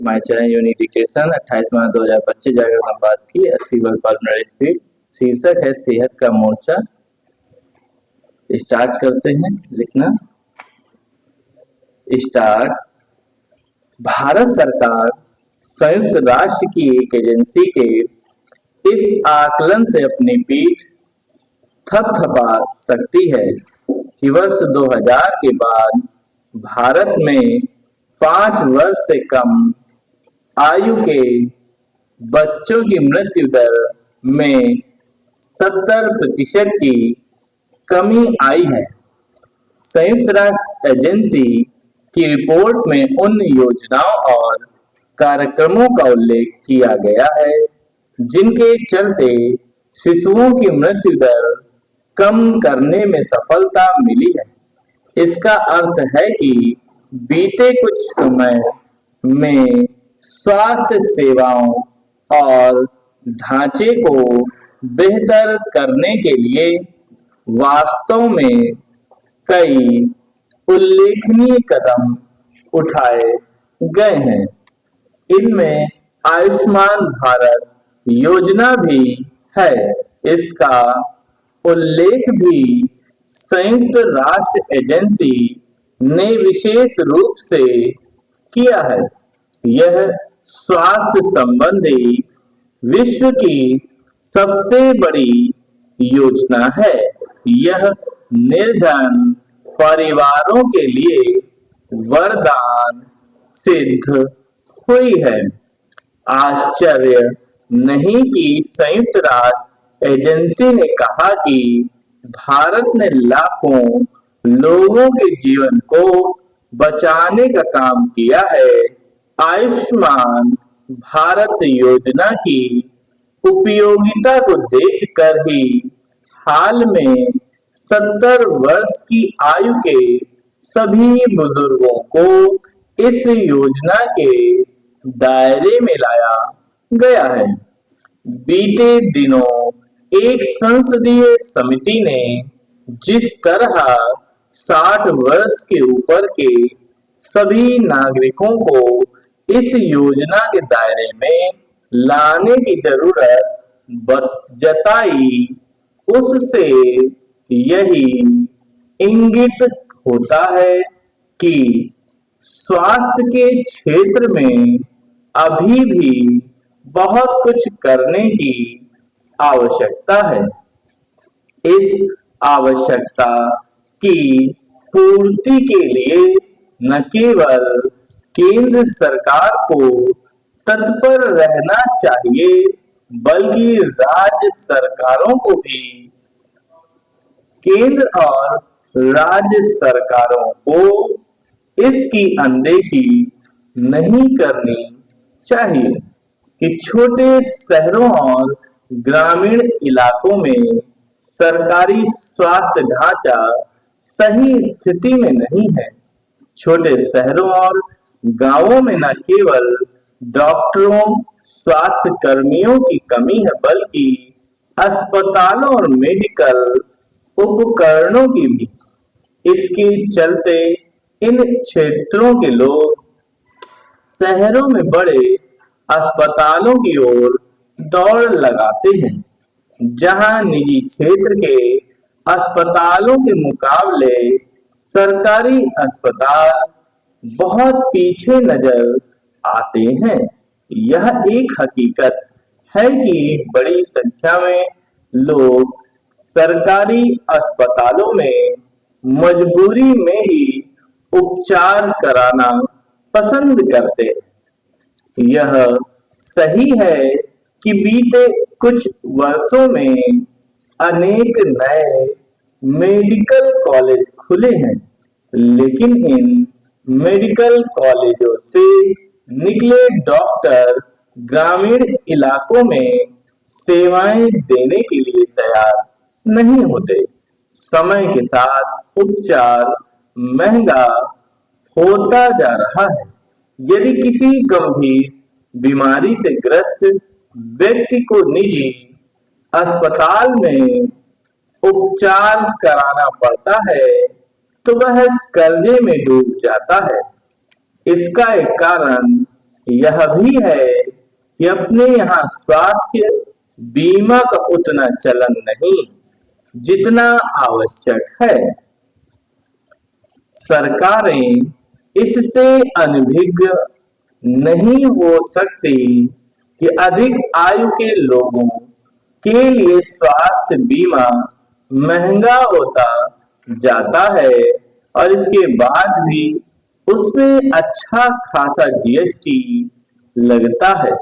My channel unification 28 मार्च 2025 जाकर हम बात की 80 वर्ग पर स्पीड। शीर्षक है सेहत का मोर्चा। स्टार्ट करते हैं लिखना। स्टार्ट। भारत सरकार संयुक्त राष्ट्र की एक एजेंसी के इस आकलन से अपनी पीठ थपथपा सकती है कि वर्ष 2000 के बाद भारत में 5 वर्ष से कम आयु के बच्चों की मृत्यु दर में 70% की कमी आई है। संयुक्त राष्ट्र एजेंसी की रिपोर्ट में उन योजनाओं और कार्यक्रमों का उल्लेख किया गया है जिनके चलते शिशुओं की मृत्यु दर कम करने में सफलता मिली है। इसका अर्थ है कि बीते कुछ समय में स्वास्थ्य सेवाओं और ढांचे को बेहतर करने के लिए वास्तव में कई उल्लेखनीय कदम उठाए गए हैं। इनमें आयुष्मान भारत योजना भी है। इसका उल्लेख भी संयुक्त राष्ट्र एजेंसी ने विशेष रूप से किया है। यह स्वास्थ्य संबंधी विश्व की सबसे बड़ी योजना है। यह निर्धन परिवारों के लिए वरदान सिद्ध हुई है। आश्चर्य नहीं कि संयुक्त राष्ट्र एजेंसी ने कहा कि भारत ने लाखों लोगों के जीवन को बचाने का काम किया है। आयुष्मान भारत योजना की उपयोगिता को देखकर ही हाल में 70 वर्ष की आयु के सभी बुजुर्गों को इस योजना के दायरे में लाया गया है। बीते दिनों एक संसदीय समिति ने जिस तरह 60 वर्ष के ऊपर के सभी नागरिकों को इस योजना के दायरे में लाने की जरूरत जताई, उससे यही इंगित होता है कि स्वास्थ्य के क्षेत्र में अभी भी बहुत कुछ करने की आवश्यकता है। इस आवश्यकता की पूर्ति के लिए न केवल केंद्र सरकार को तत्पर रहना चाहिए बल्कि राज्य सरकारों को भी केंद्र और राज्य सरकारों को इसकी अनदेखी नहीं करनी चाहिए कि छोटे शहरों और ग्रामीण इलाकों में सरकारी स्वास्थ्य ढांचा सही स्थिति में नहीं है। छोटे शहरों और गांवों में न केवल डॉक्टरों, स्वास्थ्य कर्मियों की कमी है बल्कि अस्पतालों और मेडिकल उपकरणों की भी। इसके चलते इन क्षेत्रों के लोग शहरों में बड़े अस्पतालों की ओर दौड़ लगाते हैं, जहां निजी क्षेत्र के अस्पतालों के मुकाबले सरकारी अस्पताल बहुत पीछे नजर आते हैं। यह एक हकीकत है कि बड़ी संख्या में लोग सरकारी अस्पतालों में मजबूरी में ही उपचार कराना पसंद करते हैं। यह सही है कि बीते कुछ वर्षों में अनेक नए मेडिकल कॉलेज खुले हैं, लेकिन इन मेडिकल कॉलेजों से निकले डॉक्टर ग्रामीण इलाकों में सेवाएं देने के लिए तैयार नहीं होते। समय के साथ उपचार महंगा होता जा रहा है। यदि किसी गंभीर बीमारी से ग्रस्त व्यक्ति को निजी अस्पताल में उपचार कराना पड़ता है तो वह कर्जे में डूब जाता है। इसका एक कारण यह भी है कि अपने यहाँ स्वास्थ्य बीमा का उतना चलन नहीं जितना आवश्यक है। सरकारें इससे अनभिज्ञ नहीं हो सकती कि अधिक आयु के लोगों के लिए स्वास्थ्य बीमा महंगा होता जाता है और इसके बाद भी उसमें अच्छा खासा जीएसटी लगता है।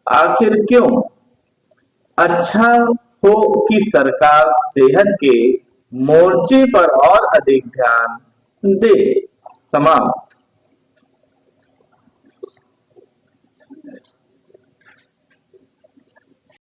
आखिर क्यों? अच्छा हो कि सरकार सेहत के मोर्चे पर और अधिक ध्यान दे। समाप्त।